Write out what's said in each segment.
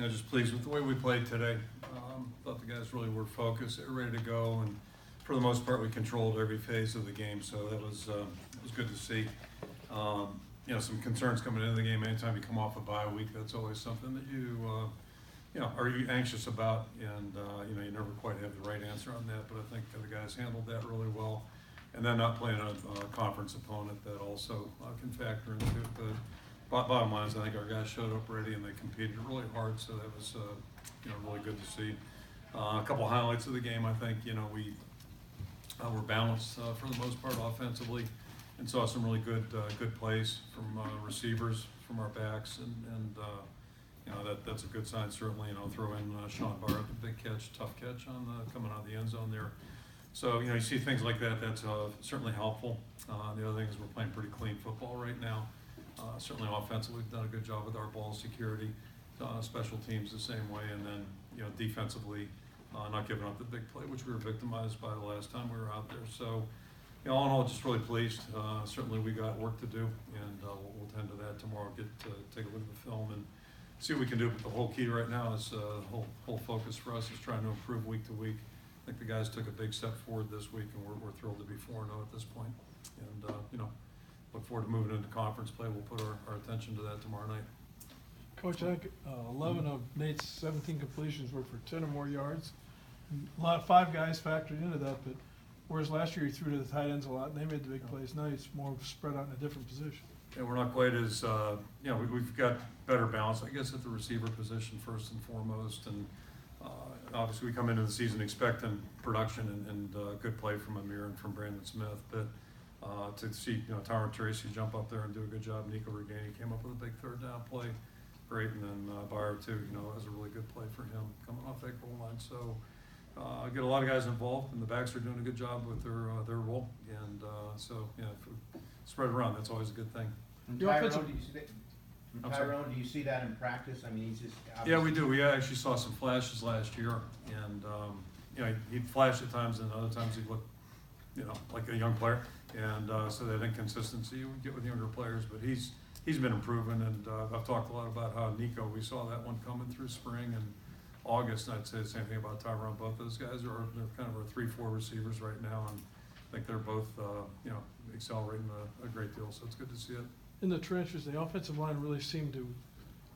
just pleased with the way we played today. Thought the guys really were focused, they were ready to go, and for the most part, we controlled every phase of the game, so that was good to see. Some concerns coming into the game. Anytime you come off a bye week, that's always something that are you anxious about, and you never quite have the right answer on that. But I think the guys handled that really well, and then not playing a conference opponent that also can factor into it. But bottom line is, I think our guys showed up ready and they competed really hard, so that was really good to see. A couple of highlights of the game, I think we were balanced for the most part offensively, and saw some really good plays from receivers, from our backs, and that's a good sign certainly. Throw in Sean Barrett, the big catch, tough catch coming out of the end zone there. So you see things like that. That's certainly helpful. The other thing is we're playing pretty clean football right now. Certainly offensively, we've done a good job with our ball security. Special teams the same way, and then defensively, not giving up the big play, which we were victimized by the last time we were out there. So all in all, just really pleased. Certainly we got work to do, and we'll tend to that tomorrow. Take a look at the film and see what we can do. But the whole key right now is whole focus for us is trying to improve week to week. I think the guys took a big step forward this week, and we're thrilled to be 4-0 at this point. And look forward to moving into conference play. We'll put our attention to that tomorrow night. Coach, I think 11 of Nate's 17 completions were for 10 or more yards. Five guys factored into that, but whereas last year he threw to the tight ends a lot and they made the big plays, now he's more spread out in a different position. Yeah, we're not quite as, we've got better balance, I guess, at the receiver position first and foremost. And obviously we come into the season expecting production and good play from Amir and from Brandon Smith. But to see Tyron Tracy jump up there and do a good job, Nico Reganey came up with a big third down play. Great, and then Byer too, was a really good play for him coming off that goal line. So get a lot of guys involved, and the backs are doing a good job with their role. And if we spread around, that's always a good thing. Tyrone, do you see that in practice? I mean, he's just yeah, we do. We actually saw some flashes last year, and he'd flash at times, and other times he'd look, like a young player. And so that inconsistency you would get with younger players, but he's been improving, and I've talked a lot about how Nico, we saw that one coming through spring and August, and I'd say the same thing about Tyrone. Both those guys they're kind of our 3-4 receivers right now, and I think they're both accelerating a great deal, so it's good to see it. In the trenches, the offensive line really seemed to,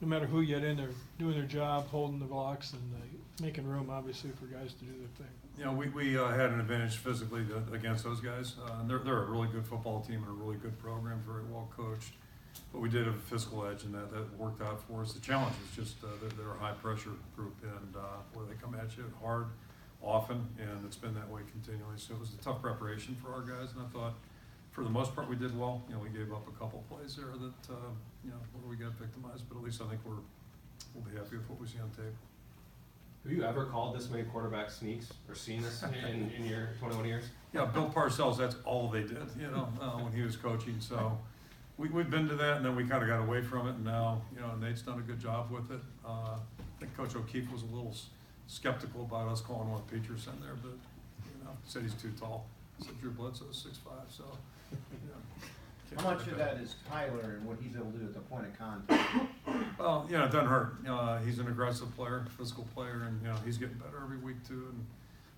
no matter who you get in there, doing their job, holding the blocks, and making room, obviously, for guys to do their thing. We had an advantage physically against those guys. And they're a really good football team and a really good program, very well coached. But we did have a physical edge, and that worked out for us. The challenge is just they're a high-pressure group, and where they come at you hard, often, and it's been that way continually. So it was a tough preparation for our guys, and I thought, for the most part, we did well. We gave up a couple plays there that where we got victimized, but at least I think we'll be happy with what we see on tape. Have you ever called this many quarterback sneaks or seen this in your 21 years? Yeah, Bill Parcells, that's all they did, when he was coaching. So we've been to that, and then we kind of got away from it, and now, Nate's done a good job with it. I think Coach O'Keefe was a little skeptical about us calling one Peterson there, but, said he's too tall. I said Drew Bledsoe's 6'5", so, How much of that is Tyler and what he's able to do at the point of contact? Well, it doesn't hurt. He's an aggressive player, physical player, and he's getting better every week too. And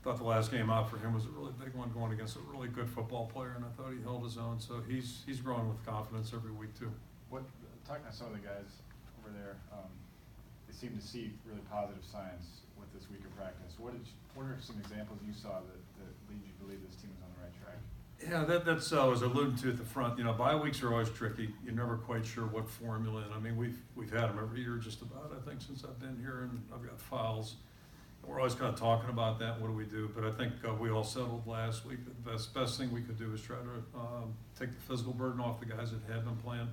thought the last game out for him was a really big one, going against a really good football player, and I thought he held his own. So he's growing with confidence every week too. Talking to some of the guys over there, they seem to see really positive signs with this week of practice. What are some examples you saw that lead you to believe this team is on the right track? Yeah, that's I was alluding to at the front. Bye weeks are always tricky. You're never quite sure what formula. And I mean, we've had them every year, just about. I think since I've been here, and I've got files. We're always kind of talking about that. What do we do? But I think we all settled last week. The best thing we could do is try to take the physical burden off the guys that had been playing.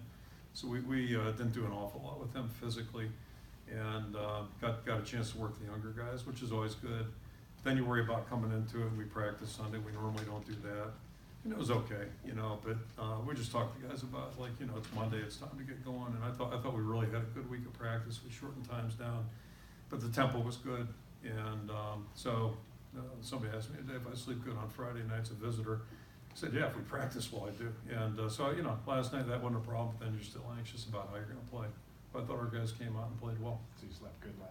So we didn't do an awful lot with them physically, and got a chance to work the younger guys, which is always good. Then you worry about coming into it. We practice Sunday. We normally don't do that. And it was okay, but we just talked to guys about, it's Monday, it's time to get going. And I thought we really had a good week of practice. We shortened times down, but the tempo was good. And so somebody asked me today if I sleep good on Friday nights, a visitor. I said, yeah, if we practice well, I do. And so, last night that wasn't a problem, but then you're still anxious about how you're going to play. But I thought our guys came out and played well. So you slept good last